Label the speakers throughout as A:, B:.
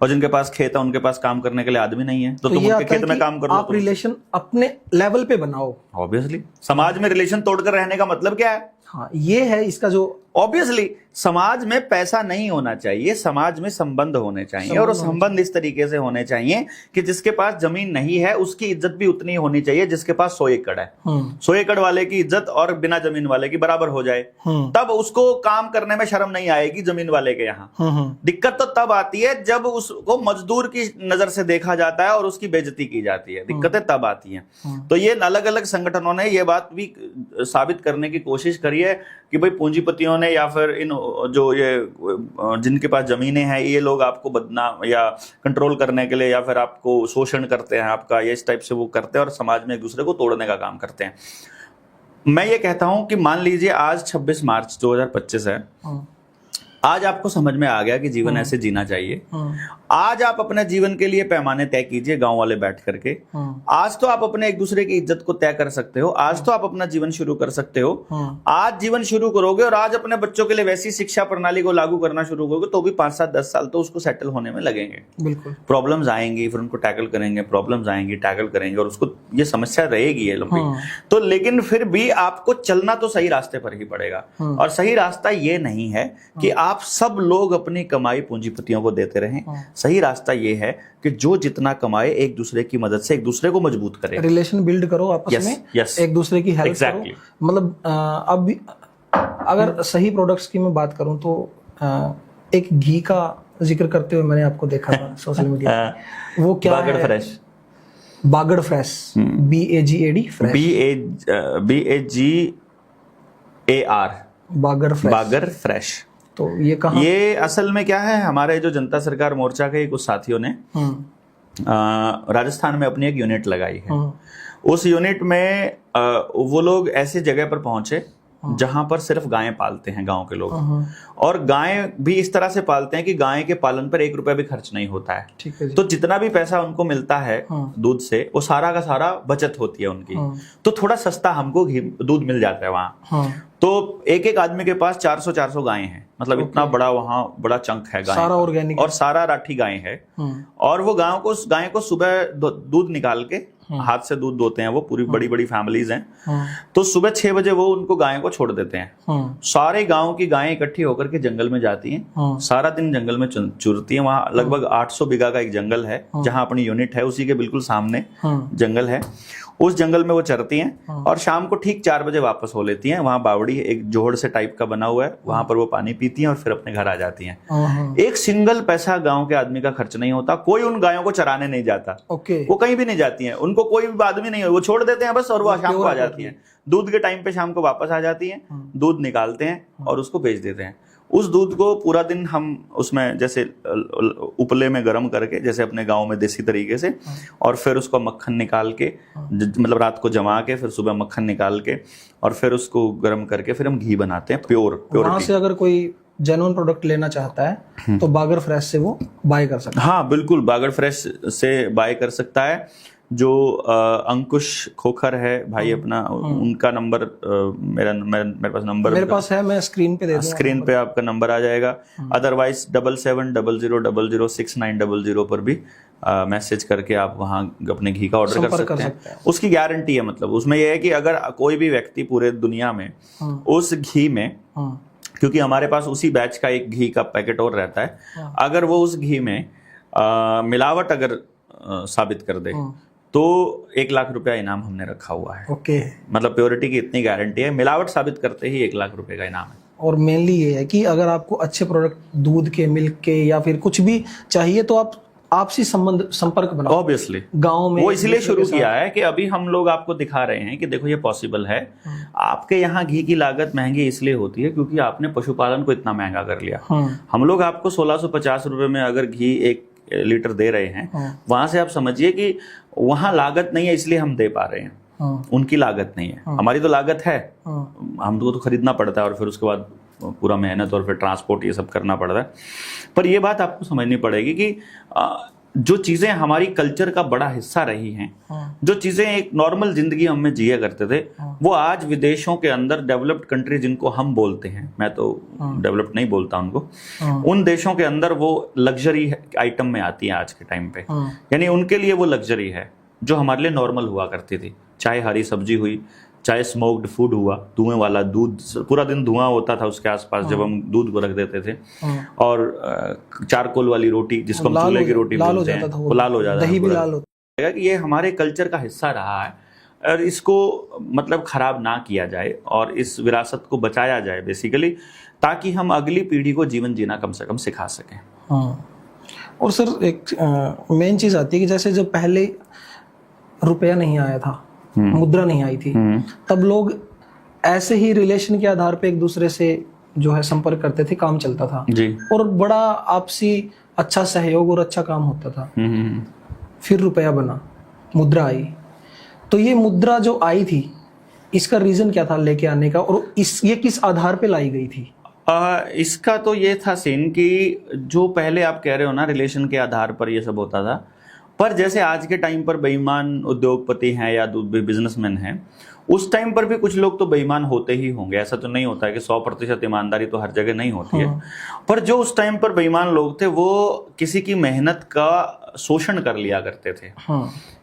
A: और जिनके पास खेत है उनके पास काम करने के लिए आदमी नहीं है, तो तुम उनके खेत में काम करो।
B: आप रिलेशन अपने लेवल पे बनाओ।
A: ऑब्वियसली समाज में रिलेशन तोड़कर रहने का मतलब क्या है?
B: हाँ, ये है इसका जो
A: ऑब्वियसली समाज में पैसा नहीं होना चाहिए, समाज में संबंध होने चाहिए, और वो संबंध इस तरीके से होने चाहिए कि जिसके पास जमीन नहीं है उसकी इज्जत भी उतनी होनी चाहिए जिसके पास 100 एकड़ है। 100 एकड़ वाले की इज्जत और बिना जमीन वाले की बराबर हो जाए, तब उसको काम करने में शर्म नहीं आएगी जमीन वाले के यहाँ। दिक्कत तो तब आती है जब उसको मजदूर की नजर से देखा जाता है और उसकी बेइज्जती की जाती है, दिक्कतें तब आती हैं। तो ये अलग अलग संगठनों ने ये बात भी साबित करने की कोशिश करी है कि भाई पूंजीपतियों ने या फिर इन जो ये जिनके पास जमीनें हैं ये लोग आपको बदनाम या कंट्रोल करने के लिए या फिर आपको शोषण करते हैं आपका, ये इस टाइप से वो करते हैं और समाज में एक दूसरे को तोड़ने का काम करते हैं। मैं ये कहता हूं कि मान लीजिए आज 26 मार्च 2025 है, आज आपको समझ में आ गया कि जीवन ऐसे जीना चाहिए। आज आप अपने जीवन के लिए पैमाने तय कीजिए गांव वाले बैठ करके। आज तो आप अपने एक दूसरे की इज्जत को तय कर सकते हो, आज तो आप अपना जीवन शुरू कर सकते हो। आज जीवन शुरू करोगे और आज अपने बच्चों के लिए वैसी शिक्षा प्रणाली को लागू करना शुरू करोगे तो भी 5 7 10 साल तो उसको सेटल होने में लगेंगे।
B: बिल्कुल
A: प्रॉब्लम्स आएंगी, फिर उनको टैकल करेंगे, प्रॉब्लम्स आएंगी, टैकल करेंगे, और उसको ये समस्या रहेगी है लंबी। तो लेकिन फिर भी आपको चलना तो सही रास्ते पर ही पड़ेगा, और सही रास्ता ये नहीं है कि आप सब लोग अपनी कमाई पूंजीपतियों को देते रहें। सही रास्ता ये है कि जो जितना कमाए एक दूसरे की मदद से एक दूसरे को मजबूत करे,
B: रिलेशन बिल्ड करो आपस में, एक दूसरे की हेल्प करो। मतलब अब अगर सही प्रोडक्ट्स की मैं बात करूं तो एक घी का जिक्र करते हुए मैंने आपको देखा था सोशल मीडिया पे। वो क्या
A: बागड़
B: है?
A: फ्रेश,
B: बागड़ फ्रेश, BAGAD फ्रेश,
A: BAGAR, बागड़ फ्रेश।
B: तो ये कहाँ?
A: ये असल में क्या है, हमारे जो जनता सरकार मोर्चा के कुछ साथियों ने राजस्थान में अपनी एक यूनिट लगाई है। उस यूनिट में वो लोग ऐसी जगह पर पहुंचे जहां पर सिर्फ गायें पालते हैं गांव के लोग, और गायें भी इस तरह से पालते हैं कि गाय के पालन पर 1 रुपया भी खर्च नहीं होता है।
B: ठीक है जी।
A: तो जितना भी पैसा उनको मिलता है दूध से, वो सारा का सारा बचत होती है उनकी। तो थोड़ा सस्ता हमको दूध मिल जाता है वहां। तो एक एक आदमी के पास 400 गायें हैं, मतलब इतना बड़ा वहां बड़ा चंक है गाय,
B: सारा ऑर्गेनिक
A: और सारा राठी गाय है। और वो गाय को सुबह दूध निकाल के हाथ से दूध दोते हैं, वो पूरी बड़ी बड़ी फैमिलीज हैं। तो सुबह 6 बजे वो उनको गायों को छोड़ देते हैं। सारे गांव की गायें इकट्ठी होकर के जंगल में जाती हैं, सारा दिन जंगल में चुरती हैं। वहां लगभग 800 बीघा का एक जंगल है जहां अपनी यूनिट है, उसी के बिल्कुल सामने जंगल है। उस जंगल में वो चरती हैं और शाम को ठीक 4 बजे वापस हो लेती हैं। वहां बावड़ी एक जोहड़ से टाइप का बना हुआ है, वहां पर वो पानी पीती हैं और फिर अपने घर आ जाती हैं। एक सिंगल पैसा गांव के आदमी का खर्च नहीं होता, कोई उन गायों को चराने नहीं जाता। वो कहीं भी नहीं जाती हैं, उनको कोई आदमी नहीं है, वो छोड़ देते हैं बस, और वो शाम को आ जाती हैं। दूध के टाइम पे शाम को वापस आ जाती हैं, दूध निकालते हैं और उसको बेच देते हैं। उस दूध को पूरा दिन हम उसमें जैसे उपले में गर्म करके, जैसे अपने गांव में देसी तरीके से, और फिर उसको मक्खन निकाल के, मतलब रात को जमा के फिर सुबह मक्खन निकाल के और फिर उसको गर्म करके फिर हम घी बनाते हैं प्योर।
B: वहां से अगर कोई जेन्युइन प्रोडक्ट लेना चाहता है तो बागड़ फ्रेश से वो बाय कर सकता है।
A: हाँ बिल्कुल, बागड़ फ्रेश से बाय कर सकता है। जो अंकुश खोखर है भाई अपना, उनका नंबर मेरे पास नंबर
B: मेरे पास है, मैं स्क्रीन पे दे दूंगा,
A: स्क्रीन पे आपका नंबर आ जाएगा। अदरवाइज 7700006900 पर भी मैसेज करके आप वहां अपने घी का ऑर्डर कर सकते हैं। उसकी गारंटी है, मतलब उसमें यह है कि अगर कोई भी व्यक्ति पूरे दुनिया में उस घी में, क्योंकि हमारे पास उसी बैच का एक घी का पैकेट और रहता है, अगर वो उस घी में मिलावट अगर साबित कर दे तो 1 लाख रुपया इनाम हमने रखा हुआ है। मतलब प्योरिटी की इतनी गारंटी है, मिलावट साबित करते ही 1 लाख रुपए का इनाम है।
B: और मेनली ये है कि अगर आपको अच्छे प्रोडक्ट दूध के, मिल्क के या फिर कुछ भी चाहिए तो आप आपसी संपर्क बनाओ।
A: ऑब्वियसली
B: गांव में
A: वो इसलिए शुरू किया है कि अभी हम लोग आपको दिखा रहे हैं कि देखो ये पॉसिबल है। आपके यहाँ घी की लागत महंगी इसलिए होती है क्योंकि आपने पशुपालन को इतना महंगा कर लिया। हम लोग आपको 1650 रुपए में अगर घी 1 लीटर दे रहे हैं, वहां से आप समझिए कि वहां लागत नहीं है इसलिए हम दे पा रहे हैं। उनकी लागत नहीं है, हमारी तो लागत है। हमको तो खरीदना पड़ता है और फिर उसके बाद पूरा मेहनत और फिर ट्रांसपोर्ट ये सब करना पड़ता है। पर ये बात आपको समझनी पड़ेगी कि जो चीजें हमारी कल्चर का बड़ा हिस्सा रही हैं, जो चीजें एक नॉर्मल जिंदगी हम में जिया करते थे, वो आज विदेशों के अंदर डेवलप्ड कंट्री जिनको हम बोलते हैं, मैं तो डेवलप्ड नहीं बोलता उनको, उन देशों के अंदर वो लग्जरी आइटम में आती है आज के टाइम पे। यानी उनके लिए वो लग्जरी है जो हमारे लिए नॉर्मल हुआ करती थी। चाहे हरी सब्जी हुई, चाहे स्मोक्ड फूड हुआ, धुएं वाला दूध, पूरा दिन धुआं होता था उसके आसपास जब हम दूध को रख देते थे, और चारकोल वाली रोटी जिसको हम चूल्हे की रोटी बोलते हैं, वो लाल हो जाता
B: दही भी लाल होता
A: है। ये हमारे कल्चर का हिस्सा रहा है और इसको मतलब खराब ना किया जाए और इस विरासत को बचाया जाए बेसिकली, ताकि हम अगली पीढ़ी को जीवन जीना कम से कम सिखा सकें।
B: और सर एक मेन चीज आती है कि जैसे जब पहले रुपया नहीं आया था, मुद्रा नहीं आई थी, तब लोग ऐसे ही रिलेशन के आधार पे एक दूसरे से जो है संपर्क करते थे, काम चलता था
A: जी।
B: और बड़ा आपसी अच्छा सहयोग और अच्छा काम होता था। फिर रुपया बना, मुद्रा आई, तो ये मुद्रा जो आई थी इसका रीजन क्या था लेके आने का, और ये किस आधार पे लाई गई थी?
A: इसका तो ये था सीन कि जो पहले आप कह रहे हो ना रिलेशन के आधार पर ये सब होता था, पर जैसे आज के टाइम पर बेईमान उद्योगपति हैं या बिजनेसमैन हैं, उस टाइम पर भी कुछ लोग तो बेईमान होते ही होंगे। ऐसा तो नहीं होता है कि 100% ईमानदारी तो हर जगह नहीं होती है। पर जो उस टाइम पर बेईमान लोग थे वो किसी की मेहनत का शोषण कर लिया करते थे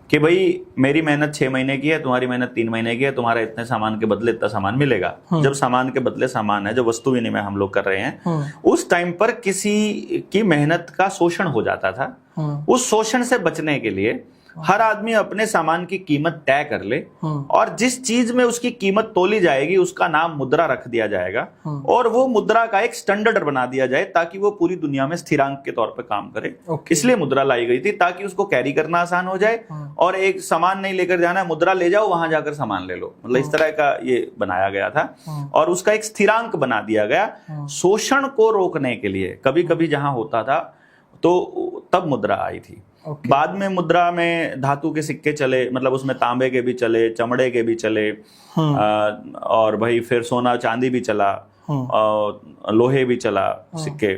A: कि भाई मेरी मेहनत 6 महीने की है, तुम्हारी मेहनत 3 महीने की है, तुम्हारा इतने सामान के बदले इतना सामान मिलेगा। जब सामान के बदले सामान है, जो वस्तु विनिमय हम लोग कर रहे हैं, उस टाइम पर किसी की मेहनत का शोषण हो जाता था। उस शोषण से बचने के लिए हर आदमी अपने सामान की कीमत तय कर ले और जिस चीज में उसकी कीमत तोली जाएगी उसका नाम मुद्रा रख दिया जाएगा और वो मुद्रा का एक स्टैंडर्ड बना दिया जाए ताकि वो पूरी दुनिया में स्थिरांक के तौर पे काम करे। इसलिए मुद्रा लाई गई थी ताकि उसको कैरी करना आसान हो जाए और एक सामान नहीं लेकर जाना है, मुद्रा ले जाओ, वहां जाकर सामान ले लो, मतलब इस तरह का ये बनाया गया था और उसका एक स्थिरांक बना दिया गया शोषण को रोकने के लिए। कभी कभी जहां होता था तो तब मुद्रा आई थी। बाद में मुद्रा में धातु के सिक्के चले, मतलब उसमें तांबे के भी चले, चमड़े के भी चले, और भाई फिर सोना चांदी भी चला, लोहे भी चला सिक्के,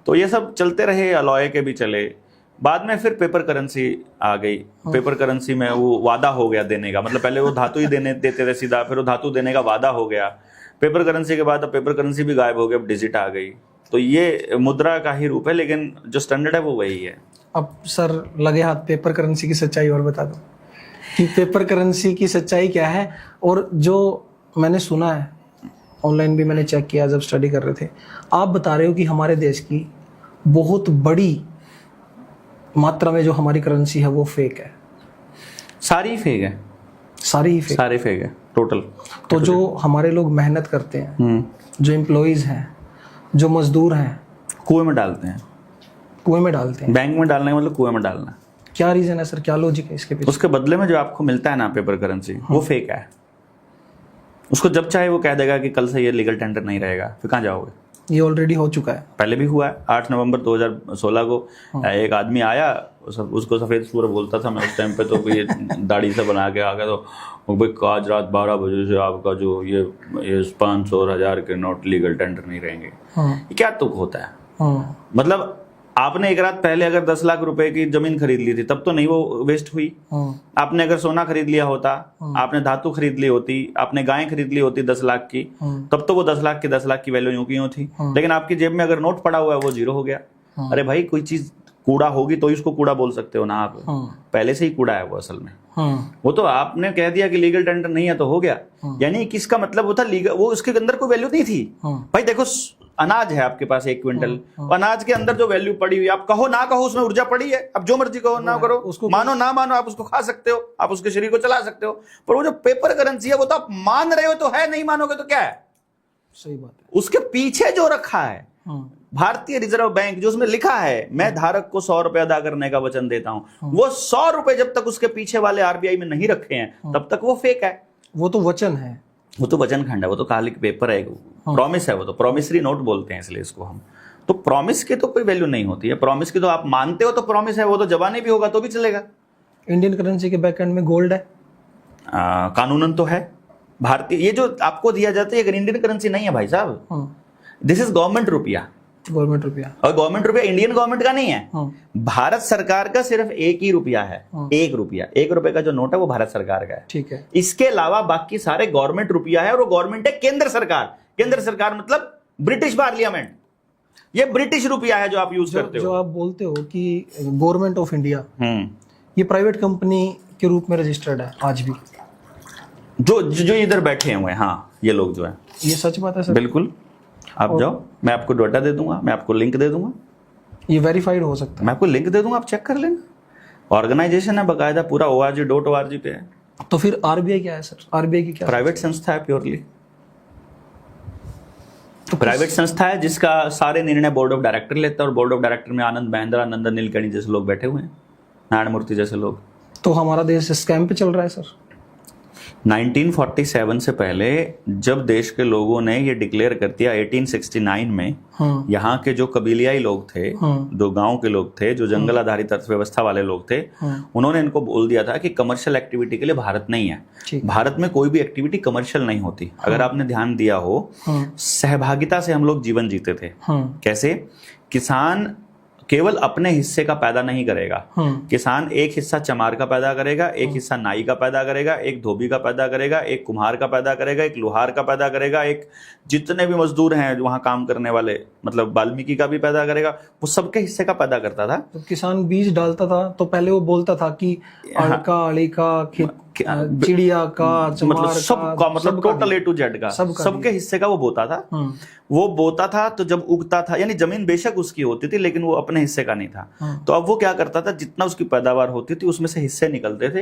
A: तो ये सब चलते रहे, अलॉय के भी चले। बाद में फिर पेपर करेंसी आ गई। पेपर करेंसी में वो वादा हो गया देने का, मतलब पहले वो धातु ही देते थे सीधा, फिर वो धातु देने का वादा हो गया। पेपर करेंसी के बाद अब पेपर करेंसी भी गायब हो गई, अब डिजिट आ गई। तो ये मुद्रा का ही रूप है, लेकिन जो स्टैंडर्ड है वो वही है।
B: अब सर लगे हाथ पेपर करेंसी की सच्चाई और बता दो कि पेपर करेंसी की सच्चाई क्या है। और जो मैंने सुना है, ऑनलाइन भी मैंने चेक किया जब स्टडी कर रहे थे, आप बता रहे हो कि हमारे देश की बहुत बड़ी मात्रा में जो हमारी करेंसी है वो फेक है।
A: सारी फेक है,
B: सारी ही फेक,
A: सारे फेक है टोटल।
B: तो जो हमारे लोग मेहनत करते हैं, जो एम्प्लॉइज हैं, जो मजदूर हैं,
A: कुएं में डालते हैं,
B: कुएं में डालते हैं।
A: बैंक में डालने का मतलब कुएं में डालना। क्या
B: रीजन है सर, क्या लॉजिक है इसके पीछे?
A: उसके बदले में जो आपको मिलता है ना पेपर करेंसी, वो फेक है। उसको जब चाहे वो कह देगा कि कल से ये लीगल टेंडर नहीं रहेगा, फिर कहाँ जाओगे?
B: ये ऑलरेडी हो चुका है, पहले
A: भी हुआ है। 8 नवंबर 2016 को एक आदमी आया, उसको सफेद सूर बोलता था मैं उस टाइम पे, तो ये दाढ़ी से बना के आ गया, तो भाई आज रात 12 बजे से आपका जो ये 500 और 1000 के नोट लीगल टेंडर नहीं रहेंगे। क्या तुक होता है? मतलब आपने एक रात पहले अगर 10 लाख रुपए की जमीन खरीद ली थी तब तो नहीं वो वेस्ट हुई। आपने अगर सोना खरीद लिया होता, आपने धातु खरीद ली होती, आपने गाय खरीद ली होती 10 लाख की, तब तो वो 10 लाख की वैल्यू यूं की यूं थी। लेकिन आपकी जेब में अगर नोट पड़ा हुआ है वो 0 हो गया। अरे भाई कोई चीज कूड़ा होगी तो इसको कूड़ा बोल सकते हो ना आप, पहले से ही कूड़ा है वो असल में। वो तो आपने कह दिया कि लीगल टेंडर नहीं है तो हो गया, यानी किसका मतलब वो था लीगल, वो उसके अंदर कोई वैल्यू नहीं थी। भाई देखो अनाज है आपके पास 1 क्विंटल, अनाज के अंदर जो वैल्यू पड़ी हुई, आप कहो ना कहो उसमें ऊर्जा पड़ी है, अब जो मर्जी कहो ना करो, उसको मानो ना मानो, आप उसको खा सकते हो, आप उसके शरीर को चला सकते हो। पर वो जो पेपर करेंसी है वो तो आप मान रहे हो तो है, नहीं मानोगे तो क्या है?
B: सही बात है।
A: उसके पीछे जो रखा है भारतीय रिजर्व बैंक, जो उसमें लिखा है मैं धारक को 100 रुपए अदा करने का वचन देता हूं, वो 100 रुपए जब तक उसके पीछे वाले आरबीआई में नहीं रखे हैं तब तक वो फेक है।
B: वो तो वचन है,
A: वो तो वचन खंड है, वो तो खाली पेपर है, प्रॉमिस है, वो तो प्रॉमिसरी नोट बोलते हैं इसलिए इसको हम। तो प्रॉमिस की तो कोई वैल्यू नहीं होती है, प्रॉमिस की तो आप मानते हो तो प्रॉमिस है, वो तो जबानी भी होगा तो भी चलेगा।
B: इंडियन करेंसी के बैकएंड में गोल्ड है,
A: कानूनन तो है भारतीय। ये जो आपको दिया जाता है अगर इंडियन करेंसी नहीं है भाई साहब, दिस इज गवर्नमेंट रुपया,
B: गवर्नमेंट रुपया।
A: और गवर्नमेंट रुपया इंडियन गवर्नमेंट का नहीं है, भारत सरकार का सिर्फ एक ही रुपया है। 1 रुपया, 1 रुपए का जो नोट है वो भारत सरकार का है।
B: ठीक है।
A: इसके अलावा बाकी सारे गवर्नमेंट रुपया है, और वो गवर्नमेंट है केंद्र सरकार। केंद्र सरकार मतलब ब्रिटिश पार्लियामेंट। ये ब्रिटिश रुपया है जो आप यूज करते हो।
B: जो आप बोलते हो कि गवर्नमेंट ऑफ इंडिया, ये प्राइवेट कंपनी के रूप में रजिस्टर्ड है आज भी,
A: जो इधर बैठे हुए हैं, हाँ, ये लोग जो है।
B: ये सच बात है सर?
A: बिल्कुल। आप जाओ, मैं आपको डाटा दे दूंगा, मैं आपको लिंक दे दूंगा।
B: ये वेरीफाइड हो सकता है?
A: मैं आपको लिंक दे दूंगा, आप चेक कर लेना। ऑर्गेनाइजेशन है बकायदा, पूरा org.org पे है।
B: तो फिर आरबीआई क्या है सर? आरबीआई की क्या?
A: प्राइवेट संस्था है, प्योरली प्राइवेट संस्था है, जिसका सारे निर्णय बोर्ड ऑफ डायरेक्टर लेता है, और बोर्ड ऑफ डायरेक्टर में आनंद महिंद्रा, नंदन नीलकणी जैसे लोग बैठे हुए हैं, नारायण मूर्ति जैसे लोग।
B: तो हमारा देश स्कैम पे चल रहा है सर?
A: 1947 से पहले जब देश के लोगों ने ये डिक्लेयर कर दिया 1869 में, यहाँ के जो कबीलियाई लोग थे, जो गांव के लोग थे, जो जंगल आधारित अर्थव्यवस्था वाले लोग थे, उन्होंने इनको बोल दिया था कि कमर्शियल एक्टिविटी के लिए भारत नहीं है। भारत में कोई भी एक्टिविटी कमर्शियल नहीं होती। अगर आपने ध्यान दिया हो, सहभागिता से हम लोग जीवन जीते थे। कैसे? किसान केवल अपने हिस्से का पैदा नहीं करेगा, किसान एक हिस्सा चमार का पैदा करेगा, एक हिस्सा नाई का पैदा करेगा, एक धोबी का पैदा करेगा, एक कुम्हार का पैदा करेगा, एक लोहार का पैदा करेगा, एक जितने भी मजदूर हैं वहां काम करने वाले, मतलब वाल्मीकि का भी पैदा करेगा, वो सबके हिस्से का पैदा करता था।
B: तो किसान बीज डालता था तो पहले वो बोलता था कि अड़का, अड़ी का, चिड़िया का,
A: मतलब सबका, मतलब टोटल A to Z का, सबके हिस्से का वो बोता था। वो बोता था तो जब उगता था, यानी जमीन बेशक उसकी होती थी लेकिन वो अपने हिस्से का नहीं था। तो अब वो क्या करता था, जितना उसकी पैदावार होती थी उसमें से हिस्से निकलते थे,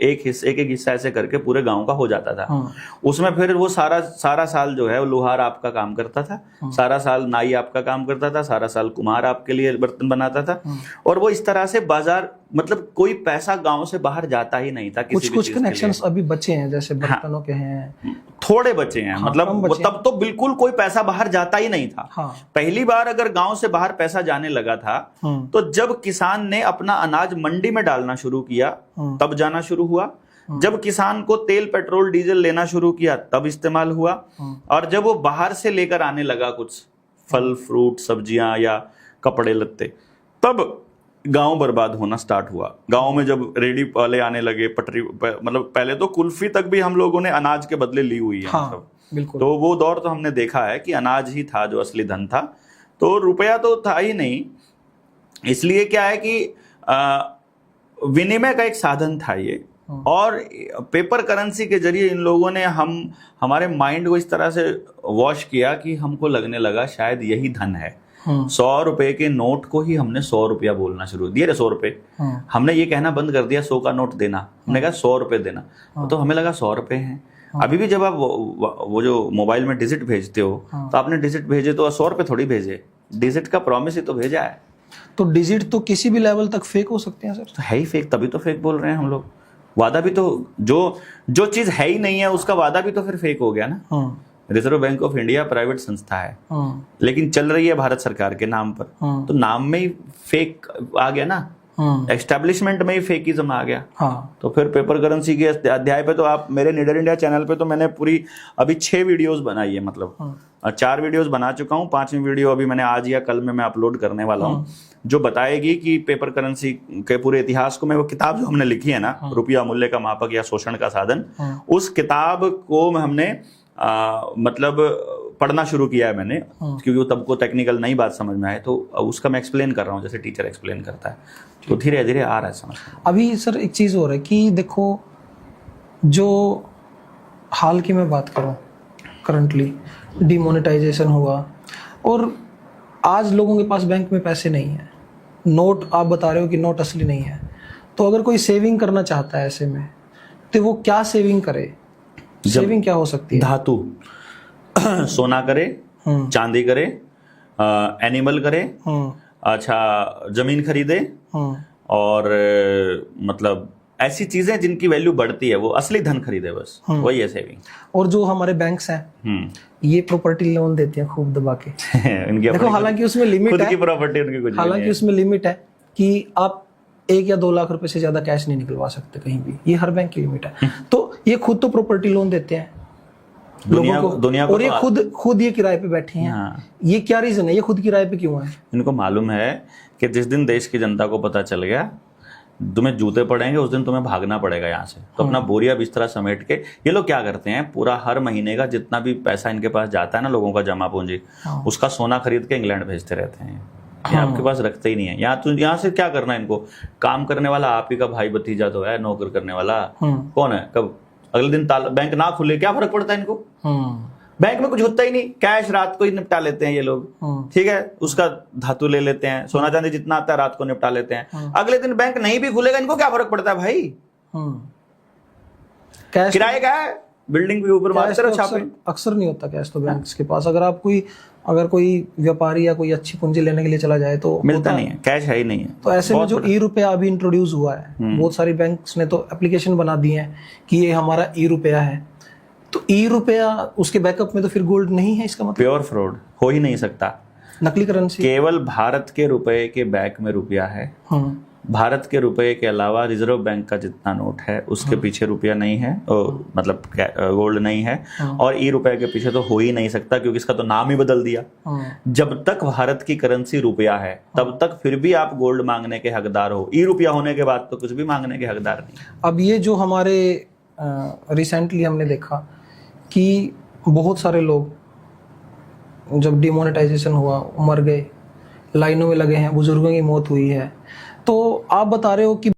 A: एक हिस्सा ऐसे करके पूरे गांव का हो जाता था। उसमें फिर वो सारा साल जो है वो लोहार आपका काम करता था, सारा साल नाई आपका काम करता था, सारा साल कुम्हार आपके लिए बर्तन बनाता था। और वो इस तरह से बाजार, मतलब कोई पैसा गांव से बाहर जाता ही नहीं था किसी भी
B: कुछ कनेक्शंस अभी बचे हैं, जैसे बर्तनों के हैं,
A: थोड़े बचे हैं। मतलब तब तो बिल्कुल कोई पैसा बाहर जाता ही नहीं था। पहली बार अगर गांव से बाहर पैसा जाने लगा था तो जब किसान ने अपना अनाज मंडी में डालना शुरू किया, तब जाना शुरू हुआ। जब किसान को तेल, पेट्रोल, डीजल लेना शुरू किया, तब इस्तेमाल हुआ। और जब वो बाहर से लेकर आने लगा कुछ फल, फ्रूट, सब्जियां या कपड़े लत्ते, तब गांव बर्बाद होना स्टार्ट हुआ। गांव में जब रेडी वाले आने लगे, पटरी, मतलब पहले तो कुल्फी तक भी हम लोगों ने अनाज के बदले ली हुई है।
B: हाँ, बिल्कुल।
A: तो वो दौर तो हमने देखा है कि अनाज ही था जो असली धन था, तो रुपया तो था ही नहीं। इसलिए क्या है कि विनिमय का एक साधन था ये, और पेपर करेंसी के जरिए इन लोगों ने हमारे माइंड को इस तरह से वॉश किया कि हमको लगने लगा शायद यही धन है। 100 रुपए के नोट को ही हमने 100 रुपया बोलना शुरू दिया। 100 रुपए, हमने ये कहना बंद कर दिया 100 का नोट देना, हमने कहा 100 रुपए देना। तो हमें लगा 100 रुपए हैं। अभी भी जब आप वो जो मोबाइल में डिजिट भेजते हो, तो आपने डिजिट भेजे तो 100 रुपए थोड़ी भेजे, डिजिट का प्रॉमिस ही तो भेजा है।
B: तो डिजिट तो किसी भी लेवल तक फेक हो सकते हैं सर?
A: तो है ही फेक, तभी तो फेक बोल रहे हैं हम लोग। वादा भी तो, जो चीज है ही नहीं है उसका वादा भी तो फिर फेक हो गया ना। Reserve bank of India private संस्था है, लेकिन चल रही है भारत सरकार के नाम पर, तो नाम में ही फेक आ गया ना, एस्टेब्लिशमेंट में ही फेकिज्म आ गया। तो फिर पेपर करेंसी के अध्याय पे तो आप मेरे निडर इंडिया चैनल पे तो मैंने पूरी अभी 6 वीडियोस बनाई है, मतलब 4 वीडियोस बना चुका हूँ, 5वीं वीडियो अभी मैंने आज या कल में मैं अपलोड करने वाला हूँ, जो बताएगी कि पेपर करेंसी के पूरे इतिहास को। मैं वो किताब जो हमने लिखी है ना, रुपया मूल्य का मापक या शोषण का साधन, उस किताब को हमने मतलब पढ़ना शुरू किया है मैंने, क्योंकि वो तब को टेक्निकल नई बात समझ में आए, तो उसका मैं एक्सप्लेन कर रहा हूँ जैसे टीचर एक्सप्लेन करता है, तो धीरे धीरे आ रहा है समझ।
B: अभी सर एक चीज़ हो रहा है कि देखो, जो हाल की मैं बात करूँ, करंटली डिमोनेटाइजेशन हुआ और आज लोगों के पास बैंक में पैसे नहीं है, नोट आप बता रहे हो कि नोट असली नहीं है, तो अगर कोई सेविंग करना चाहता है ऐसे में, तो वो क्या सेविंग करे? सेविंग क्या हो सकती है?
A: धातु, सोना करे, चांदी करे, एनिमल करे, अच्छा जमीन खरीदे, और मतलब ऐसी चीजें जिनकी वैल्यू बढ़ती है, वो असली धन खरीदे, बस वही है सेविंग।
B: और जो हमारे बैंक्स हैं, ये प्रॉपर्टी लोन देते हैं खूब दबा के। देखो, हालांकि उसमें लिमिट है, खुद की प्रॉपर्टी उनकी कुछ, हालांकि उसमें लिमिट है कि आप 1 या 2 लाख रुपए से ज्यादा कैश नहीं निकलवा सकते कहीं भी, ये हर बैंक की लिमिट है। तो ये खुद तो प्रॉपर्टी लोन देते हैं,
A: दुनिया को
B: और ये खुद ये किराए पे बैठे हैं।
A: हाँ।
B: ये क्या रीजन है, ये खुद किराए पे क्यों है?
A: इनको मालूम है कि जिस दिन देश की जनता को पता चल गया तुम्हें जूते पड़ेंगे उस दिन तुम्हें भागना पड़ेगा यहाँ से, तो अपना बोरिया बिस्तरा समेट के ये लोग क्या करते हैं, पूरा हर महीने का जितना भी पैसा इनके पास जाता है ना लोगों का जमा पूंजी, उसका सोना खरीद के इंग्लैंड भेजते रहते हैं। ये आपके पास रखते ही नहीं है। यहाँ से क्या करना है इनको? काम करने वाला आप ही का भाई भतीजा तो है, नौकर करने वाला कौन है? कब अगले दिन बैंक ना खुले क्या फर्क पड़ता है इनको? बैंक में कुछ होता ही नहीं, कैश रात को ही निपटा लेते हैं ये लोग, ठीक है, उसका धातु ले लेते हैं, सोना चांदी जितना आता है रात को निपटा लेते हैं, अगले दिन बैंक नहीं भी खुलेगा इनको क्या फर्क पड़ता है भाई?
B: कैश
A: किराए का है, बिल्डिंग के ऊपर मारते रहो छापे।
B: अक्सर नहीं होता कैश तो बैंक के पास। अगर कोई व्यापारी या कोई अच्छी पूंजी लेने के लिए चला जाए तो
A: मिलता नहीं है, कैश है ही नहीं है।
B: तो ऐसे में जो ई-रुपया अभी इंट्रोड्यूस हुआ है, बहुत सारी बैंक्स ने तो एप्लीकेशन बना दी है कि ये हमारा ई-रुपया है, तो ई-रुपया उसके बैकअप में तो फिर गोल्ड नहीं है, इसका मतलब
A: प्योर फ्रॉड हो ही नहीं सकता।
B: नकली करेंसी
A: केवल भारत के रुपए के बैक में रुपया है। भारत के रुपए के अलावा रिजर्व बैंक का जितना नोट है उसके पीछे रुपया नहीं है, मतलब गोल्ड नहीं है, और ई रुपए के पीछे तो हो ही नहीं सकता क्योंकि इसका तो नाम ही बदल दिया। जब तक भारत की करेंसी रुपया है तब तक फिर भी आप गोल्ड मांगने के हकदार हो, ई रुपया होने के बाद तो कुछ भी मांगने के हकदार नहीं।
B: अब ये जो हमारे रिसेंटली हमने देखा कि बहुत सारे लोग जब डिमोनेटाइजेशन हुआ मर गए, लाइनों में लगे हैं, बुजुर्गों की मौत हुई है, तो आप बता रहे हो कि